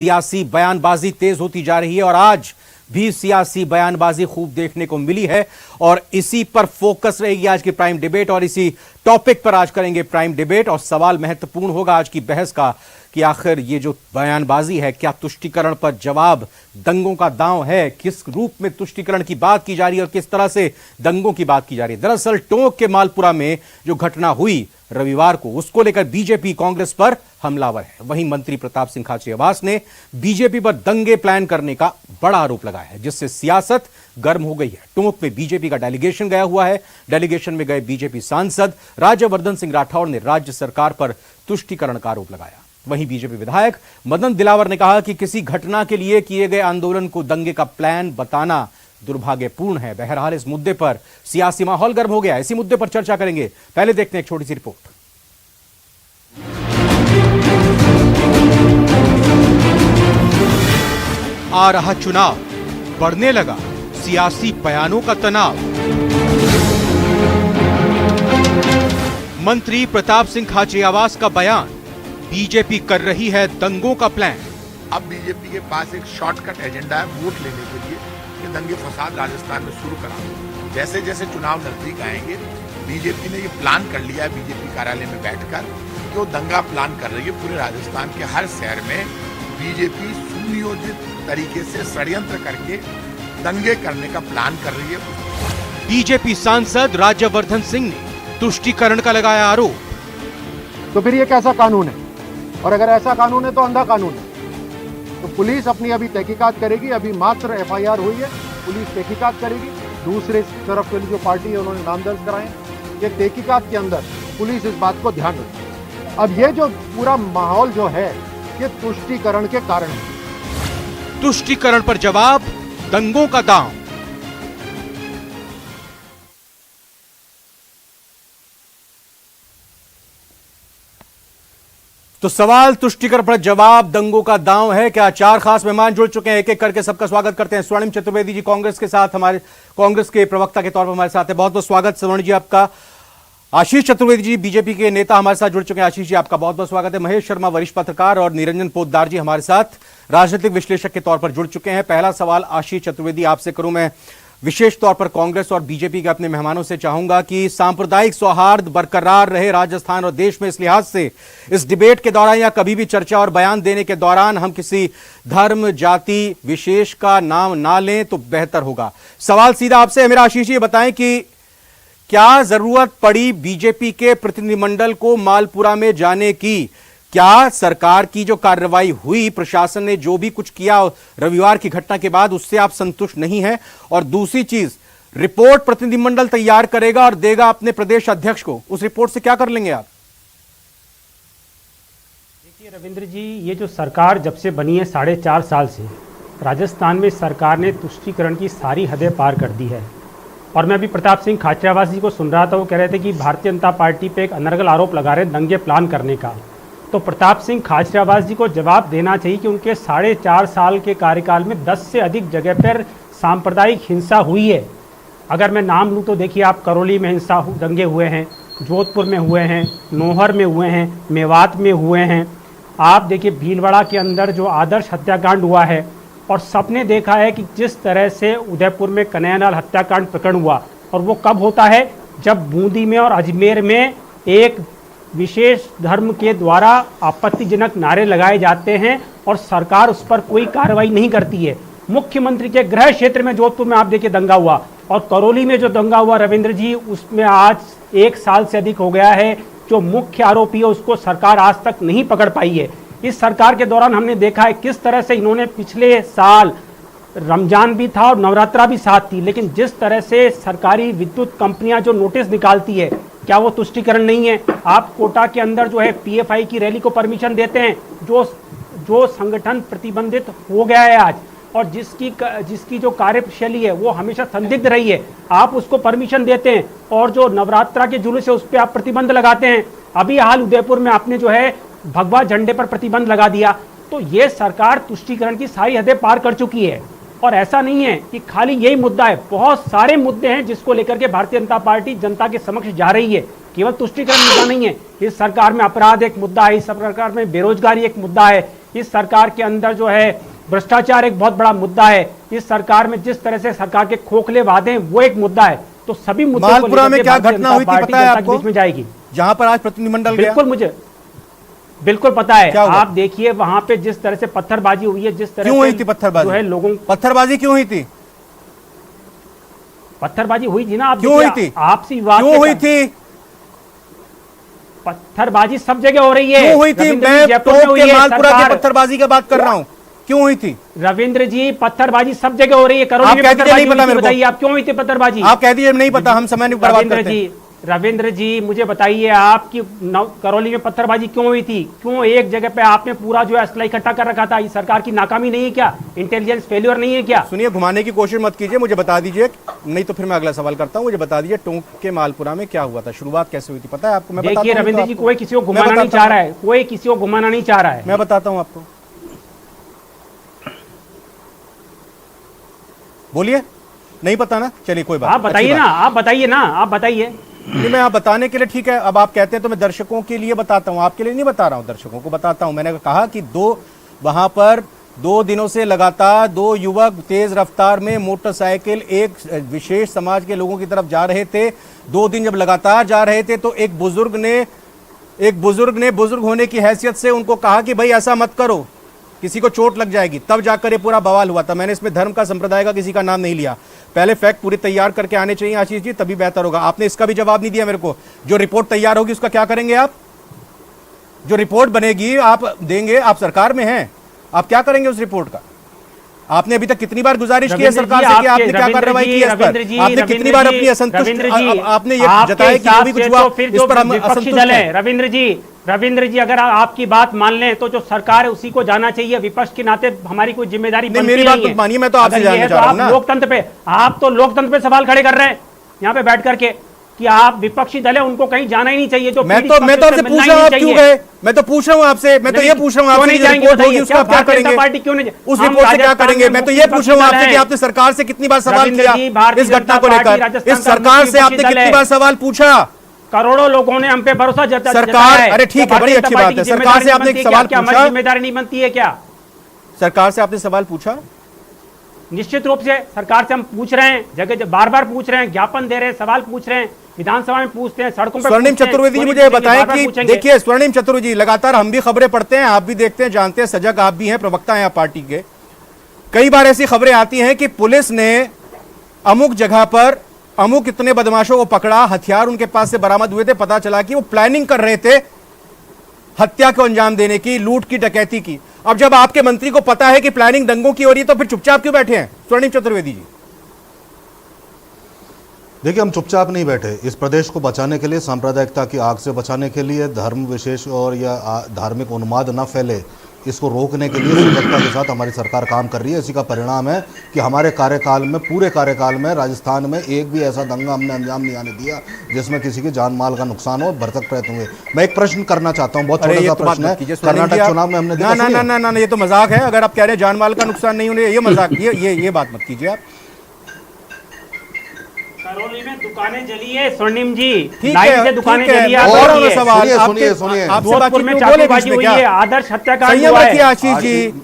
सियासी बयानबाजी तेज होती जा रही है और आज भी सियासी बयानबाजी खूब देखने को मिली है और इसी पर फोकस रहेगी आज की प्राइम डिबेट और इसी टॉपिक पर आज करेंगे प्राइम डिबेट। और सवाल महत्वपूर्ण होगा आज की बहस का कि आखिर ये जो बयानबाजी है क्या तुष्टीकरण पर जवाब दंगों का दांव है, किस रूप में तुष्टीकरण की बात की जा रही है और किस तरह से दंगों की बात की जा रही है। दरअसल टोंक के मालपुरा में जो घटना हुई रविवार को, उसको लेकर बीजेपी कांग्रेस पर हमलावर है। वहीं मंत्री प्रताप सिंह खाचरियावास ने बीजेपी पर दंगे प्लान करने का बड़ा आरोप लगाया है, जिससे सियासत गर्म हो गई है। टोंक में बीजेपी का डेलीगेशन गया हुआ है। डेलीगेशन में गए बीजेपी सांसद राज्यवर्धन सिंह राठौड़ ने राज्य सरकार पर तुष्टीकरण का आरोप लगाया। वहीं बीजेपी विधायक मदन दिलावर ने कहा कि किसी घटना के लिए किए गए आंदोलन को दंगे का प्लान बताना दुर्भाग्यपूर्ण है। बहरहाल इस मुद्दे पर सियासी माहौल गर्म हो गया। इसी मुद्दे पर चर्चा करेंगे। पहले देखते हैं एक छोटी सी रिपोर्ट। आ रहा चुनाव, बढ़ने लगा सियासी बयानों का तनाव। मंत्री प्रताप सिंह खाचरियावास का बयान, बीजेपी कर रही है दंगों का प्लान। अब बीजेपी के पास एक शॉर्टकट एजेंडा है वोट लेने के लिए कि दंगे फसाद राजस्थान में शुरू करा। जैसे जैसे चुनाव नजदीक आएंगे बीजेपी ने ये प्लान कर लिया है बीजेपी कार्यालय में बैठकर कि वो दंगा प्लान कर रही है। पूरे राजस्थान के हर शहर में बीजेपी सुनियोजित तरीके से षड्यंत्र करके दंगे करने का प्लान कर रही है। बीजेपी सांसद राज्यवर्धन सिंह ने तुष्टीकरण का लगाया आरोप। तो फिर ये कैसा कानून है? और अगर ऐसा कानून है तो अंधा कानून है। तो पुलिस अपनी अभी तहकीकात करेगी। अभी मात्र एफआईआर हुई है, पुलिस तहकीकात करेगी। दूसरे तरफ के जो पार्टी है उन्होंने नाम दर्ज कराए। ये तहकीकात के अंदर पुलिस इस बात को ध्यान रखेगी। अब ये जो पूरा माहौल जो है ये तुष्टीकरण के कारण है। तुष्टीकरण पर जवाब दंगों का दांव। तो सवाल तुष्टीकरण पर जवाब दंगों का दांव है। क्या चार खास मेहमान जुड़ चुके हैं, एक एक करके सबका स्वागत करते हैं। स्वर्णिम चतुर्वेदी जी कांग्रेस के साथ, हमारे कांग्रेस के प्रवक्ता के तौर पर हमारे साथ है। बहुत बहुत स्वागत स्वर्ण जी आपका। आशीष चतुर्वेदी जी बीजेपी के नेता हमारे साथ जुड़ चुके हैं। आशीष जी आपका बहुत बहुत स्वागत है। महेश शर्मा वरिष्ठ पत्रकार और निरंजन पोद्दार जी हमारे साथ राजनीतिक विश्लेषक के तौर पर जुड़ चुके हैं। पहला सवाल आशीष चतुर्वेदी आपसे करूं मैं, विशेष तौर पर कांग्रेस और बीजेपी के अपने मेहमानों से चाहूंगा कि सांप्रदायिक सौहार्द बरकरार रहे राजस्थान और देश में। इस लिहाज से इस डिबेट के दौरान या कभी भी चर्चा और बयान देने के दौरान हम किसी धर्म जाति विशेष का नाम ना लें तो बेहतर होगा। सवाल सीधा आपसे है मेरा। आशीष जी बताएं कि क्या जरूरत पड़ी बीजेपी के प्रतिनिधिमंडल को मालपुरा में जाने की? क्या सरकार की जो कार्रवाई हुई, प्रशासन ने जो भी कुछ किया रविवार की घटना के बाद, उससे आप संतुष्ट नहीं हैं? और दूसरी चीज, रिपोर्ट प्रतिनिधिमंडल तैयार करेगा और देगा अपने प्रदेश अध्यक्ष को, उस रिपोर्ट से क्या कर लेंगे आप? देखिए रविंद्र जी, ये जो सरकार जब से बनी है 4.5 साल से राजस्थान में सरकार ने तुष्टीकरण की सारी हदें पार कर दी है। और मैं अभी प्रताप सिंह खाचरियावास जी को सुन रहा था, वो कह रहे थे कि भारतीय जनता पार्टी पे एक अनर्गल आरोप लगा रहे दंगे प्लान करने का। तो प्रताप सिंह खाचरियावास जी को जवाब देना चाहिए कि उनके 4.5 साल के कार्यकाल में 10 से अधिक जगह पर सांप्रदायिक हिंसा हुई है। अगर मैं नाम लूँ तो देखिए आप, करौली में दंगे हुए हैं, जोधपुर में हुए हैं, नौहर में हुए हैं, मेवात में हुए हैं। आप देखिए भीलवाड़ा के अंदर जो आदर्श हत्याकांड हुआ है, और सबने देखा है कि जिस तरह से उदयपुर में कन्हैयालाल हत्याकांड प्रकरण हुआ, और वो कब होता है जब बूंदी में और अजमेर में एक विशेष धर्म के द्वारा आपत्तिजनक नारे लगाए जाते हैं और सरकार उस पर कोई कार्रवाई नहीं करती है। मुख्यमंत्री के गृह क्षेत्र में जोधपुर में आप देखिए दंगा हुआ, और करौली में जो दंगा हुआ रविंद्र जी, उसमें आज 1 साल से अधिक हो गया है। जो मुख्य आरोपी है उसको सरकार आज तक नहीं पकड़ पाई है। इस सरकार के दौरान हमने देखा है किस तरह से इन्होंने पिछले साल रमजान भी था और नवरात्रा भी साथ थी, लेकिन जिस तरह से सरकारी विद्युत कंपनियां जो नोटिस निकालती है, क्या वो तुष्टीकरण नहीं है? आप कोटा के अंदर जो है पीएफआई की रैली को परमिशन देते हैं, जो संगठन प्रतिबंधित हो गया है आज, और जिसकी जो कार्यशैली है वो हमेशा संदिग्ध रही है, आप उसको परमिशन देते हैं। और जो नवरात्रा के जुलूस है उस पर आप प्रतिबंध लगाते हैं। अभी हाल उदयपुर में आपने जो है भगवा झंडे पर प्रतिबंध लगा दिया। तो ये सरकार तुष्टीकरण की सारी हदें पार कर चुकी है। और ऐसा नहीं है कि खाली यही मुद्दा है, बहुत सारे मुद्दे हैं जिसको लेकर के भारतीय जनता पार्टी जनता के समक्ष जा रही है। केवल तुष्टीकरण मुद्दा नहीं है, इस सरकार में अपराध एक मुद्दा है, इस सरकार में बेरोजगारी एक मुद्दा है, इस सरकार के अंदर जो है भ्रष्टाचार एक बहुत बड़ा मुद्दा है। इस सरकार में जिस तरह से सरकार के खोखले वादे हैं वो एक मुद्दा है। तो सभी मुद्दों को मालपुरा में लेकर क्या भारतीय घटना जनता हुई थी पार्टी पता है जनता के आपको? बीच में जाएगी। जहां पर आज प्रतिनिधिमंडल गया, बिल्कुल मुझे बिल्कुल पता है। क्या हुआ? आप देखिए वहां पे जिस तरह से पत्थरबाजी हुई है, जिस तरह क्यों से हुई थी पत्थरबाजी? जो है लोगों पत्थरबाजी क्यों हुई थी? पत्थरबाजी हुई थी ना। आप क्यों हुई देखिए, थी? आपसी विवाद क्यों के हुई कारण- थी? पत्थरबाजी सब जगह हो रही है। क्यों हुई थी? रविंद्र जी, मैं जयपुर में टोंक हुई के है मालपुरा की सरकार। पत्थरबाजी की बात कर रहा हूं। क्यों हुई थी? रविंद्र जी, पत्थरबाजी सब जगह हो रही है। आप करौली में कह दीजिए नहीं पत्थरबाजी पता हुई थी, मेरे को। बताइए आप क्यों हुई थी पत्थरबाजी? आप कह दीजिए नहीं पता, हम समय नहीं बर्बाद करते हैं। रविंद्र जी मुझे बताइए आपकी करौली में पत्थरबाजी क्यों हुई थी? क्यों एक जगह पे आपने पूरा जो है असला इकट्ठा कर रखा था? ये सरकार की नाकामी नहीं है क्या? इंटेलिजेंस फेल्योर नहीं है क्या? सुनिए, घुमाने की कोशिश मत कीजिए, मुझे बता दीजिए, नहीं तो फिर मैं अगला सवाल करता हूं। मुझे बता दीजिए टोंक के मालपुरा में क्या हुआ था, शुरुआत कैसे हुई थी, पता है आपको? मैं बताता देखिए हूं रविंद्र तो जी, आपको। कोई किसी को मैं घुमाना नहीं बताता चाह हूं। रहा है, कोई किसी को घुमाना नहीं चाह रहा है। मैं बताता हूं आपको, बोलिए। नहीं पता ना, चलिए कोई बात। आप बताइए ना, आप बताइए ना, आप बताइए। नहीं, मैं आप बताने के लिए ठीक है। अब आप कहते हैं तो मैं दर्शकों के लिए बताता हूं, आपके लिए नहीं बता रहा हूं, दर्शकों को बताता हूं। मैंने कहा कि वहां पर 2 दिनों से लगातार 2 युवक तेज रफ्तार में मोटरसाइकिल एक विशेष समाज के लोगों की तरफ जा रहे थे। 2 दिन जब लगातार जा रहे थे तो एक बुजुर्ग ने बुजुर्ग होने की हैसियत से उनको कहा कि भाई ऐसा मत करो, किसी को चोट लग जाएगी। तब जाकर ये पूरा बवाल हुआ था। मैंने इसमें धर्म का, संप्रदाय का किसी का नाम नहीं लिया। पहले फैक्ट पूरी तैयार करके आने चाहिए आशीष जी, तभी बेहतर होगा। आपने इसका भी जवाब नहीं दिया मेरे को। जो रिपोर्ट तैयार होगी उसका क्या करेंगे आप? जो रिपोर्ट बनेगी आप देंगे, आप सरकार में हैं, आप क्या करेंगे उस रिपोर्ट का? आपने अभी तक कितनी बार गुजारिश की है सरकार से कि आपने क्या कार्रवाई की है इस पर? आपने कितनी बार अपनी असंतुष्ट, आपने ये जताया कि जो भी कुछ हुआ इस पर हम असंतुष्ट हैं। रविंद्र जी, अगर आपकी बात मान लें तो जो सरकार है उसी को जाना चाहिए। विपक्ष के नाते हमारी कोई जिम्मेदारी बनती मेरी बात मत मानिए, मैं तो आपसे जानना चाह रहा हूं ना। आप तो लोकतंत्र पे सवाल खड़े कर रहे हैं यहाँ पे बैठ करके कि आप विपक्षी दल है, उनको कहीं जाना ही नहीं चाहिए। जो मैं तो आपसे पूछ रहा हूं आप क्यों गए? मैं तो पूछ रहा हूं आपसे, मैं तो ये पूछ रहा हूं आपसे कि रिपोर्ट होगी उसका आप क्या करेंगे? उस रिपोर्ट से क्या करेंगे? मैं तो ये पूछ रहा हूं आपसे कि आपने सरकार से कितनी बार सवाल किया इस घटना को लेकर? इस सरकार से आपने कितनी बार सवाल पूछा? करोड़ों लोगों ने हम पे भरोसा जताया। सरकार, अरे ठीक है, बड़ी अच्छी बात है। सरकार से आपने सवाल पूछा? जिम्मेदारी नहीं बनती है क्या? सरकार से आपने सवाल पूछा? निश्चित रूप से सरकार से हम पूछ रहे हैं, जगह बार बार पूछ रहे हैं, ज्ञापन दे रहे हैं, सवाल पूछ रहे हैं, विधानसभा में पूछते हैं, सड़कों पर। स्वर्णिम चतुर्वेदी जी मुझे बताएं कि देखिए स्वर्णिम चतुर्वेदी जी, लगातार हम भी खबरें पढ़ते हैं, आप भी देखते हैं, जानते हैं, सजग आप भी हैं, प्रवक्ता हैं आप पार्टी के। कई बार ऐसी खबरें आती हैं कि पुलिस ने अमुक जगह पर अमुक इतने बदमाशों को पकड़ा, हथियार उनके पास से बरामद हुए थे, पता चला कि वो प्लानिंग कर रहे थे हत्या को अंजाम देने की, लूट की, डकैती की। अब जब आपके मंत्री को पता है कि प्लानिंग दंगों की हो रही है तो फिर चुपचाप क्यों बैठे हैं स्वर्णिम चतुर्वेदी जी? देखिए, हम चुपचाप नहीं बैठे। इस प्रदेश को बचाने के लिए, सांप्रदायिकता की आग से बचाने के लिए, धर्म विशेष और या धार्मिक उन्माद न फैले, इसको रोकने के लिए सजगता के साथ हमारी सरकार काम कर रही है। इसी का परिणाम है कि हमारे कार्यकाल में, पूरे कार्यकाल में राजस्थान में एक भी ऐसा दंगा हमने अंजाम नहीं आने दिया जिसमें किसी की जान माल का नुकसान हो, भरसक प्रयत्न हुए। मैं एक प्रश्न करना चाहता हूँ, बहुत छोटा सा प्रश्न है। कर्नाटक चुनाव में हमने देखा, ना, ये तो मजाक है। अगर आप कह रहे हैं जान माल का नुकसान नहीं होने, ये मजाक, ये बात मत कीजिए आप। करौली में दुकानें जली है स्वर्णिम जी, ठीक लाइन है, से दुकानें ठीक है। जली और है। सवाल सुनिए, आपसे बातचीत में में चाकूबाजी हुई है, आदर्श हत्याकांड संयम हुआ रखिए है। आशीष जी।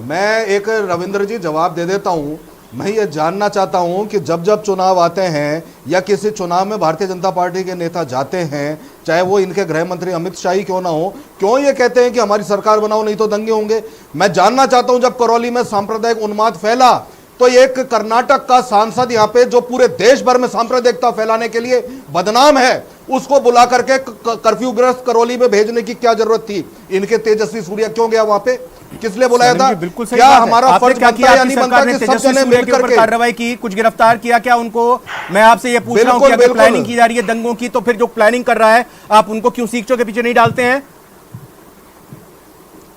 मैं एक रविंद्र जी जवाब दे देता हूं। मैं ये जानना चाहता हूं कि जब जब चुनाव आते हैं या किसी चुनाव में भारतीय जनता पार्टी के नेता जाते हैं, चाहे वो इनके गृह मंत्री अमित शाह ही क्यों ना हो, क्यों ये कहते हैं कि हमारी सरकार बनाओ नहीं तो दंगे होंगे? मैं जानना चाहता हूं, जब करौली में सांप्रदायिक उन्माद फैला तो एक कर्नाटक का सांसद यहाँ पे जो पूरे देश भर में सांप्रदायिकता फैलाने के लिए बदनाम है, उसको बुला करके कर्फ्यू ग्रस्त करौली में भेजने की क्या जरूरत थी? इनके तेजस्वी सूर्या क्यों गया वहां पे? किस लिए बुलाया था? क्या हमारा फर्ज बनता है या नहीं बनता कि सब जने मिलकर के कार्रवाई की, कुछ गिरफ्तार किया क्या उनको? मैं आपसे ये पूछ रहा हूं कि अगर प्लानिंग की जा रही है दंगों की, तो फिर जो प्लानिंग कर रहा है आप उनको क्यों सीखचों के पीछे नहीं डालते हैं?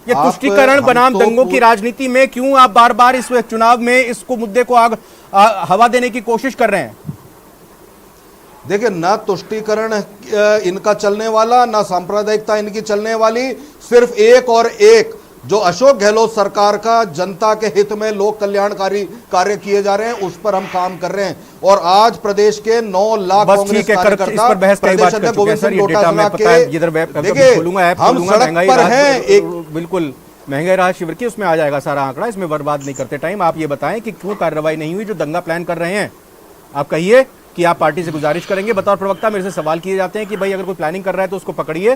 ये तुष्टीकरण बनाम दंगों की राजनीति में क्यों आप बार बार इस चुनाव में इसको मुद्दे को हवा देने की कोशिश कर रहे हैं? देखिए, ना तुष्टीकरण इनका चलने वाला, ना सांप्रदायिकता इनकी चलने वाली, सिर्फ एक और एक जो अशोक गहलोत सरकार का जनता के हित में लोक कल्याणकारी कार्य किए जा रहे हैं, उस पर हम काम कर रहे हैं। और आज प्रदेश के 9 लाख कांग्रेस कार्यकर्ता प्रदेश अध्यक्ष गोविंद सिंह डोटासरा के, देखिए हम सड़क पर हैं। बिल्कुल महंगाई राहत शिविर की, उसमें आ जाएगा सारा आंकड़ा, इसमें बर्बाद नहीं करते टाइम। आप ये बताएं कि क्यों कार्रवाई नहीं हुई जो दंगा प्लान कर रहे हैं। आप कहिए कि आप पार्टी से गुजारिश करेंगे। बतौर प्रवक्ता मेरे से सवाल किए जाते हैं कि भाई अगर कोई प्लानिंग कर रहा है तो उसको पकड़िए।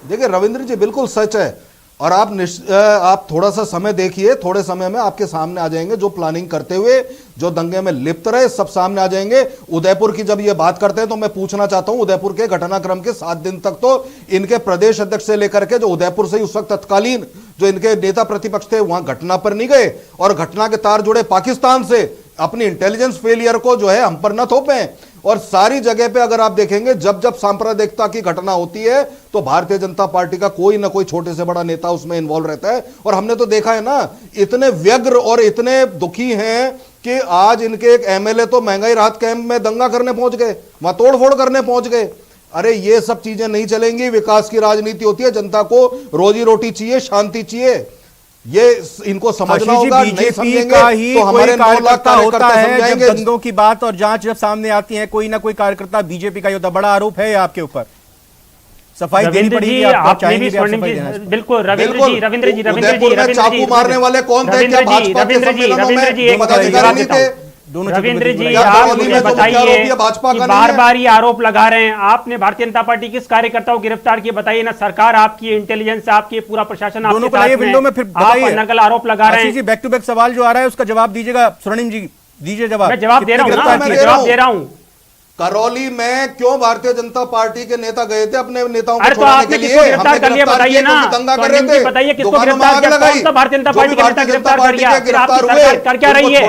देखिए रविंद्र जी, बिल्कुल सच है, और आप थोड़ा सा समय देखिए, थोड़े समय में आपके सामने आ जाएंगे जो प्लानिंग करते हुए जो दंगे में लिप्त रहे, सब सामने आ जाएंगे। उदयपुर की जब ये बात करते हैं तो मैं पूछना चाहता हूं, उदयपुर के घटनाक्रम के 7 दिन तक तो इनके प्रदेश अध्यक्ष से लेकर के जो उदयपुर से उस वक्त तत्कालीन जो इनके नेता प्रतिपक्ष थे वहां घटना पर नहीं गए, और घटना के तार जुड़े पाकिस्तान से। अपनी इंटेलिजेंस फेलियर को जो है हम पर न थोपें। और सारी जगह पे अगर आप देखेंगे जब जब सांप्रदायिकता की घटना होती है तो भारतीय जनता पार्टी का कोई ना कोई छोटे से बड़ा नेता उसमें इन्वॉल्व रहता है। और हमने तो देखा है ना, इतने व्यग्र और इतने दुखी हैं कि आज इनके एक एमएलए तो महंगाई राहत कैंप में दंगा करने पहुंच गए, वहां तोड़फोड़ करने पहुंच गए। अरे ये सब चीजें नहीं चलेंगी। विकास की राजनीति होती है, जनता को रोजी रोटी चाहिए, शांति चाहिए, ये इनको समझना होगा। नहीं समझेंगे तो हमारे 9 लाख कार्यकर्ता समझाएंगे। जब दंगों की बात और जांच जब सामने आती है, कोई ना कोई कार्यकर्ता बीजेपी का होता, बड़ा आरोप है आपके ऊपर, सफाई देनी पड़ेगी। आपने भी स्वर्णिम जी, बिल्कुल रविंद्र जी उदयपुर में चाकू मारने वाले कौन थे? क्या भाजपा के सम्मेलनों में पदाधिकारी नहीं थे? रविंद्र जी, आप मुझे बताइए कि बार-बार ये आरोप लगा रहे हैं, आपने भारतीय जनता पार्टी किस कार्यकर्ताओं को गिरफ्तार किए? बताइए ना। सरकार आपकी, इंटेलिजेंस आपकी, पूरा प्रशासन आपके साथ में, विंडो में फिर आप नकल आरोप लगा रहे हैं। बैक टू बैक सवाल जो आ रहा है उसका जवाब दीजिएगा। स्वर्णिम जी दीजिए जवाब। मैं जवाब दे रहा हूँ, मैं जवाब दे रहा हूँ। करौली में क्यों भारतीय जनता पार्टी के नेता गए थे अपने नेताओं को अरे तो आपने किसको गिरफ्तार कर लिया बताइए ना। दंगा कर रहे थे, बताइए किसको गिरफ्तार किया? कौन सा भारतीय जनता पार्टी के नेता गिरफ्तार कर लिया? फिर आपकी सरकार कर क्या रही है?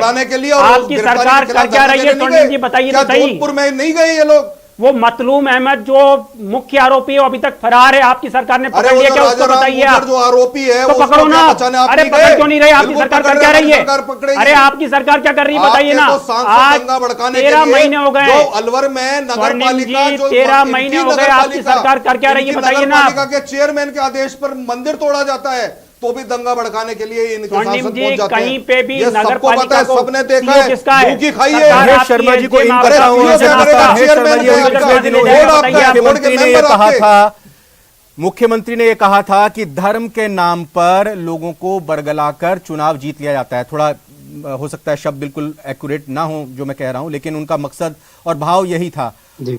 आपकी सरकार कर क्या रही है? स्वर्णिम जी बताइए तो सही। जोधपुर में नहीं गए ये लोग? वो मतलूम अहमद जो मुख्य आरोपी है अभी तक फरार है, आपकी सरकार ने पकड़ लिया क्या? उसको बताइए आप। जो आरोपी है तो पकड़ो ना। अरे पकड़ क्यों नहीं रहे? आपकी सरकार कर क्या रही है? अरे आपकी सरकार क्या कर रही है बताइए ना। आज 13 महीने हो गए अलवर में नगर पालिका, 13 महीने हो गए, आपकी सरकार कर क्या रही है बताइए ना। पालिका के चेयरमैन के आदेश पर मंदिर तोड़ा जाता है तो भी दंगा भड़काने के लिए इनके सांसद पहुंच जाते हैं। कहीं पे भी नगर पालिका को सबने देखा है, किसका है? महेश शर्मा जी को मुख्यमंत्री ने यह कहा था कि धर्म के नाम पर लोगों को बरगलाकर चुनाव जीत लिया जाता है। थोड़ा हो सकता है शब्द बिल्कुल एक्यूरेट ना हो जो मैं कह रहा हूं, लेकिन उनका मकसद और भाव यही था।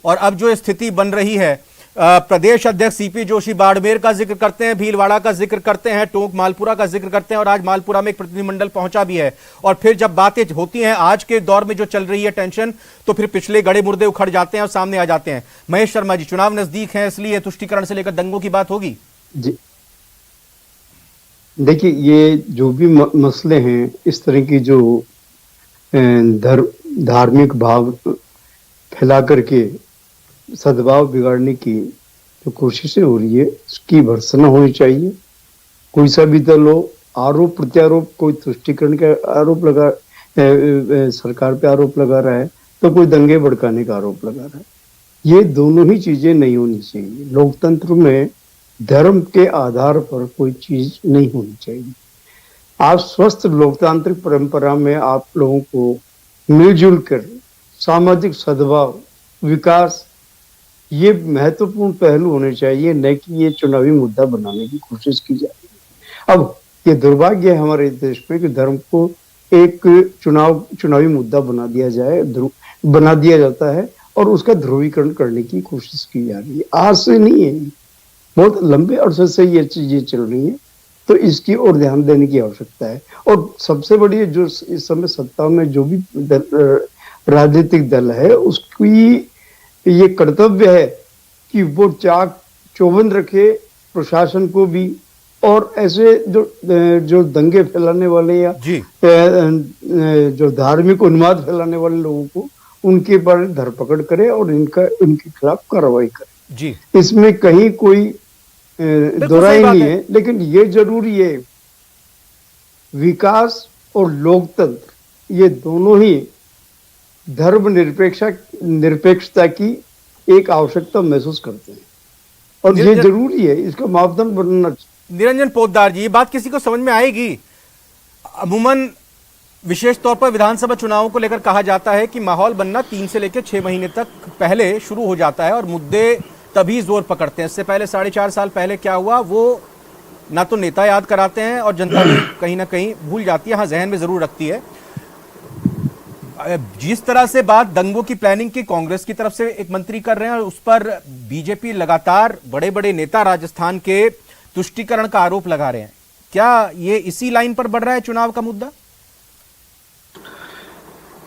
और अब जो स्थिति बन रही है, प्रदेश अध्यक्ष सीपी जोशी बाड़मेर का जिक्र करते हैं, भीलवाड़ा का जिक्र करते हैं, टोंक मालपुरा का जिक्र करते हैं, और आज मालपुरा में एक प्रतिनिधिमंडल पहुंचा भी है। और फिर जब बातें होती हैं आज के दौर में जो चल रही है टेंशन, तो फिर पिछले गड़े मुर्दे उखड़ जाते हैं और सामने आ जाते हैं। महेश शर्मा जी, चुनाव नजदीक है इसलिए तुष्टीकरण से लेकर दंगों की बात होगी जी। देखिए, ये जो भी मसले हैं, इस तरह की जो धार्मिक भाव फैला करके सद्भाव बिगाड़ने की जो कोशिशें हो रही है, उसकी भर्त्सना होनी चाहिए। कोई सा भी दल हो, आरोप प्रत्यारोप, कोई तुष्टीकरण का आरोप लगा, सरकार पे आरोप लगा रहा है, तो कोई दंगे भड़काने का आरोप लगा रहा है। ये दोनों ही चीजें नहीं होनी चाहिए। लोकतंत्र में धर्म के आधार पर कोई चीज नहीं होनी चाहिए। आप स्वस्थ लोकतांत्रिक परंपरा में आप लोगों को मिलजुल कर सामाजिक सद्भाव, विकास, ये महत्वपूर्ण पहलू होने चाहिए, न कि ये चुनावी मुद्दा बनाने की कोशिश की जा रही है। अब ये दुर्भाग्य है हमारे देश में कि धर्म को एक चुनावी मुद्दा बना दिया जाता है और उसका ध्रुवीकरण करने की कोशिश की जा रही है। आज से नहीं है, बहुत लंबे अरसे से ये चीजें चल रही है, तो इसकी ओर ध्यान देने की आवश्यकता है। और सबसे बड़ी जो इस समय सत्ता में जो भी राजनीतिक दल है, उसकी ये कर्तव्य है कि वो चाक चौबंद रखे प्रशासन को भी, और ऐसे जो दंगे फैलाने वाले या जो धार्मिक उन्माद फैलाने वाले लोगों को उनके पर धरपकड़ करे और उनके खिलाफ कार्रवाई करे जी। इसमें कहीं कोई दोराई नहीं है, लेकिन ये जरूरी है, विकास और लोकतंत्र ये दोनों ही धर्म निरपेक्षता की एक आवश्यकता महसूस करते हैं, और ये जरूरी है, इसका मापदंड बनना चाहिए। निरंजन पोद्दार जी, ये बात किसी को समझ में आएगी? अमूमन विशेष तौर पर विधानसभा चुनावों को लेकर कहा जाता है कि माहौल बनना 3 से लेकर 6 महीने तक पहले शुरू हो जाता है और मुद्दे तभी जोर पकड़ते हैं। इससे पहले 4.5 साल पहले क्या हुआ वो ना तो नेता याद कराते हैं और जनता भी कहीं ना कहीं भूल जाती है, हाँ जहन में जरूर रखती है। जिस तरह से बात दंगों की प्लानिंग की कांग्रेस की तरफ से एक मंत्री कर रहे हैं और उस पर बीजेपी लगातार बड़े बड़े नेता राजस्थान के तुष्टीकरण का आरोप लगा रहे हैं, क्या ये इसी लाइन पर बढ़ रहा है चुनाव का मुद्दा?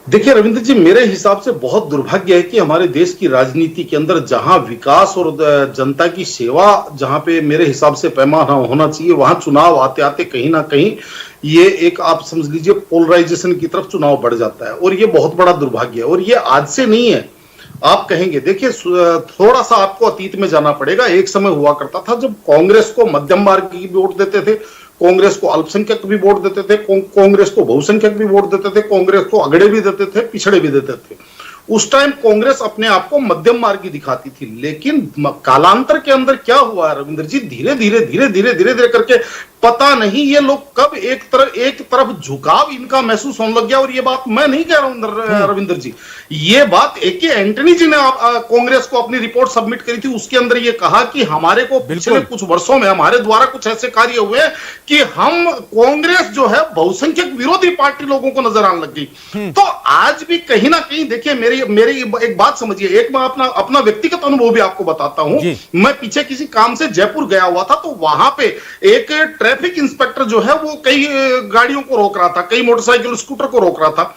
देखिए रविंद्र जी, मेरे हिसाब से बहुत दुर्भाग्य है कि हमारे देश की राजनीति के अंदर जहां विकास और जनता की सेवा जहां पे मेरे हिसाब से पैमाना होना चाहिए, वहां चुनाव आते आते कहीं ना कहीं ये एक आप समझ लीजिए पोलराइजेशन की तरफ चुनाव बढ़ जाता है, और ये बहुत बड़ा दुर्भाग्य है। और ये आज से नहीं है, आप कहेंगे, देखिए थोड़ा सा आपको अतीत में जाना पड़ेगा। एक समय हुआ करता था जब कांग्रेस को मध्यम मार्ग की वोट देते थे, कांग्रेस को अल्पसंख्यक भी वोट देते थे, कांग्रेस को बहुसंख्यक भी वोट देते थे, कांग्रेस को अगड़े भी देते थे, पिछड़े भी देते थे। उस टाइम कांग्रेस अपने आप को मध्यम मार्गी दिखाती थी। लेकिन कालांतर के अंदर क्या हुआ है रविंद्र जी, धीरे धीरे करके पता नहीं ये लोग कब एक तरफ झुकाव इनका महसूस होने लग गया। और ये बात मैं नहीं कह रहा हूं रविंद्र जी, ये बात ए.के. एंटनी जी ने कांग्रेस को अपनी रिपोर्ट सबमिट करी थी, उसके अंदर ये कहा कि हमारे को पिछले कुछ वर्षों में हमारे द्वारा कुछ ऐसे कार्य हुए कि हम कांग्रेस जो है बहुसंख्यक विरोधी पार्टी लोगों को नजर आने लग गई। तो आज भी कहीं ना कहीं देखिए, मेरी एक बात समझिए, एक मैं अपना व्यक्तिगत अनुभव भी आपको बताता हूं। मैं पीछे किसी काम से जयपुर गया हुआ था, तो वहां पे एक ट्रैफिक इंस्पेक्टर जो है वो कई गाड़ियों को रोक रहा था, कई मोटरसाइकिल स्कूटर को रोक रहा था।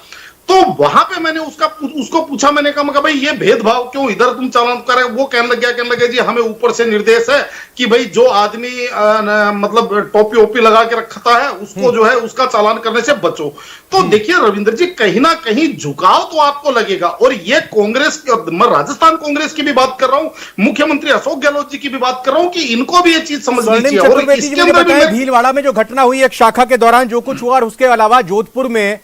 तो वहां पे मैंने उसको पूछा, मैंने कहा भाई ये भेदभाव क्यों, इधर तुम चालान कर रहे हो? वो कहने लगा जी हमें ऊपर से निर्देश है कि भाई जो आदमी मतलब टोपी ओपी लगा के रखता है उसको जो है उसका चालान करने से बचो। तो देखिए रविंद्र जी, कहीं ना कहीं झुकाव तो आपको लगेगा। और ये कांग्रेस, मैं राजस्थान कांग्रेस की भी बात कर रहा हूं, मुख्यमंत्री अशोक गहलोत जी की भी बात कर रहा हूं कि इनको भी ये चीज समझनी चाहिए। और इसके अंदर भी भीलवाड़ा में जो घटना हुई एक शाखा के दौरान जो कुछ हुआ, और उसके अलावा जोधपुर में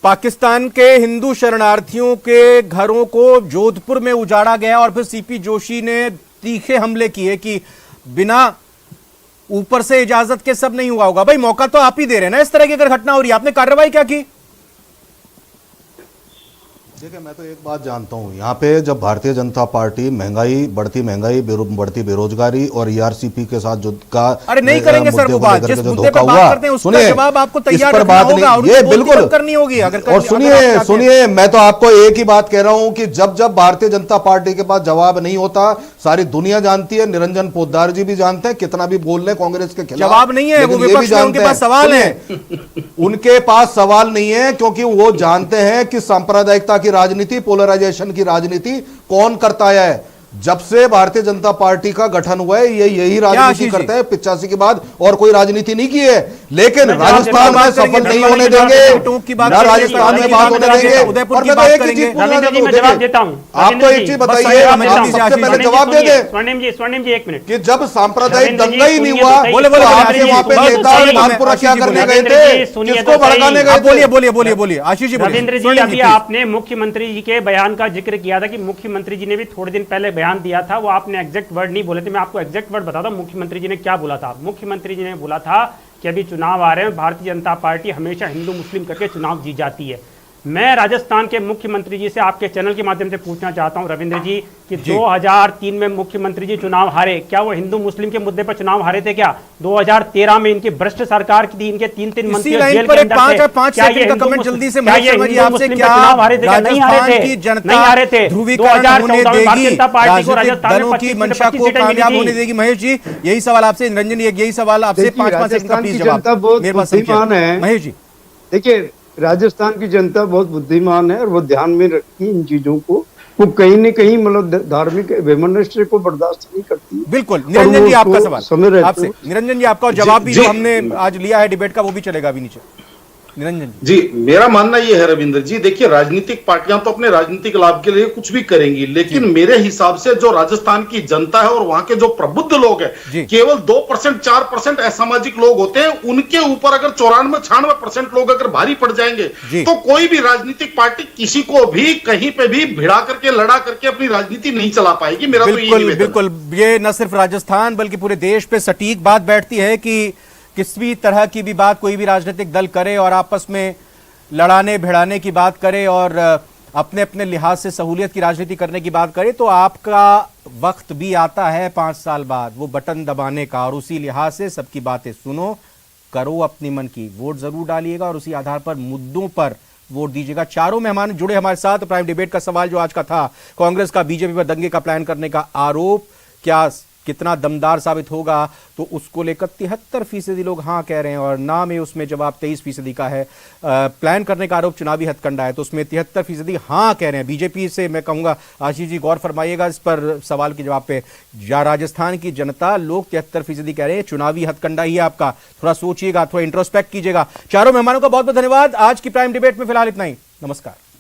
पाकिस्तान के हिंदू शरणार्थियों के घरों को जोधपुर में उजाड़ा गया और फिर सीपी जोशी ने तीखे हमले किए कि बिना ऊपर से इजाजत के सब नहीं हुआ होगा। भाई मौका तो आप ही दे रहे हैं ना, इस तरह की अगर घटना हो रही है, आपने कार्रवाई क्या की? देखिए, मैं तो एक बात जानता हूं, यहाँ पे जब भारतीय जनता पार्टी बढ़ती महंगाई, बढ़ती बेरोजगारी और ईआरसीपी के साथ जो का अरे नहीं करेंगे सर वो बात, जिस मुद्दे पे बात करते हैं उसका जवाब आपको तैयार रखना होगा, ये बिल्कुल करनी होगी। और सुनिए, मैं तो आपको एक ही बात कह रहा हूं कि जब भारतीय जनता पार्टी के पास जवाब नहीं होता, सारी दुनिया जानती है, निरंजन पोद्दार जी भी जानते हैं, कितना भी बोल रहे कांग्रेस के खिलाफ, जवाब नहीं है, वो विपक्ष में उनके पास सवाल है। उनके पास सवाल नहीं है क्योंकि वो जानते हैं कि सांप्रदायिकता की राजनीति, पोलराइजेशन की राजनीति कौन करता है। जब से भारतीय जनता पार्टी का गठन हुआ है यही राजनीति करता है, 85 के बाद और कोई राजनीति नहीं की है। लेकिन राजस्थान में सफल नहीं होने देंगे, ना राजस्थान में बात होने देंगे। और मैं तो एक ही चीज आप तो एक चीज बताइए, सबसे पहले जवाब दे दे स्वर्णिम जी 1 मिनट, कि जब सांप्रदायिक दंगा ही नहीं हुआ तो आपके वहां पे नेता भानपुरा क्या करने गए थे, किसको भड़काने गए थे? बोलिए आशीष जी। रविंद्र जी, अभी आपने मुख्यमंत्री जी के बयान का जिक्र किया था कि मुख्यमंत्री जी ने भी थोड़े दिन पहले बयान दिया था, वो आपने एग्जैक्ट वर्ड नहीं बोले थे, मैं आपको एग्जैक्ट वर्ड बताता हूं मुख्यमंत्री जी ने क्या बोला था। मुख्यमंत्री जी ने बोला था कि अभी चुनाव आ रहे हैं, भारतीय जनता पार्टी हमेशा हिंदू मुस्लिम करके चुनाव जीत जाती है। मैं राजस्थान के मुख्यमंत्री जी से आपके चैनल के माध्यम से पूछना चाहता हूं रविंद्र जी कि 2003 में मुख्यमंत्री जी चुनाव हारे, क्या वो हिंदू मुस्लिम के मुद्दे पर चुनाव हारे थे? क्या 2013 में इनकी भ्रष्ट सरकार की थी, इनके 3 मंत्री जेल के अंदर थे, क्या ये हिंदू मुस्लिम के चुनाव हारे थे? नहीं हारे थे, नहीं हारे थे। 2014 में भारतीय जनता पार्टी को राजस्थान में 25 सीटें मिली थी। महेश जी यही सवाल आपसे, निरंजन यही सवाल आपसे, 5 सेकंड का प्लीज जवाब मेरे पास है। महेश जी देखिए, राजस्थान की जनता बहुत बुद्धिमान है और वो ध्यान में रखती है इन चीजों को, वो कहीं न कहीं मतलब धार्मिक वैमनस्य को बर्दाश्त नहीं करती। बिल्कुल। निरंजन जी आपका सवाल आपसे, निरंजन जी आपका जवाब भी जो हमने आज लिया है डिबेट का वो भी चलेगा अभी नीचे। निरंजन जी, मेरा मानना यह है रविंद्र जी, देखिए राजनीतिक पार्टियां तो अपने राजनीतिक लाभ के लिए कुछ भी करेंगी, लेकिन मेरे हिसाब से जो राजस्थान की जनता है और वहां के जो प्रबुद्ध लोग हैं, केवल 2% 4% असामाजिक लोग होते हैं, उनके ऊपर अगर 94-96% लोग अगर भारी पड़ जाएंगे तो कोई भी राजनीतिक पार्टी किसी को भी कहीं पे भी भिड़ा करके लड़ा करके अपनी राजनीति नहीं चला पाएगी। मेरा तो यही निवेदन। बिल्कुल, ये न सिर्फ राजस्थान बल्कि पूरे देश पे सटीक बात बैठती है कि किसी भी तरह की भी बात कोई भी राजनीतिक दल करे और आपस में लड़ाने भिड़ाने की बात करे और अपने अपने लिहाज से सहूलियत की राजनीति करने की बात करे तो आपका वक्त भी आता है 5 साल बाद वो बटन दबाने का, और उसी लिहाज से सबकी बातें सुनो, करो अपनी मन की, वोट जरूर डालिएगा और उसी आधार पर मुद्दों पर वोट दीजिएगा। चारों मेहमान जुड़े हमारे साथ। प्राइम डिबेट का सवाल जो आज का था, कांग्रेस का बीजेपी पर दंगे का प्लान करने का आरोप क्या कितना दमदार साबित होगा, तो उसको लेकर 73% लोग हाँ कह रहे हैं और ना में उसमें जवाब 23% का है। प्लान करने का आरोप चुनावी हथकंडा है, तो उसमें 73% हाँ कह रहे हैं। बीजेपी से मैं कहूंगा आशीष जी गौर फरमाइएगा इस पर सवाल के जवाब पे। राजस्थान की जनता, लोग 73% कह रहे हैं चुनावी हथकंडा ही है आपका, थोड़ा सोचिएगा, थोड़ा इंट्रोस्पेक्ट कीजिएगा। चारों मेहमानों का बहुत बहुत धन्यवाद। आज की प्राइम डिबेट में फिलहाल इतना ही। नमस्कार।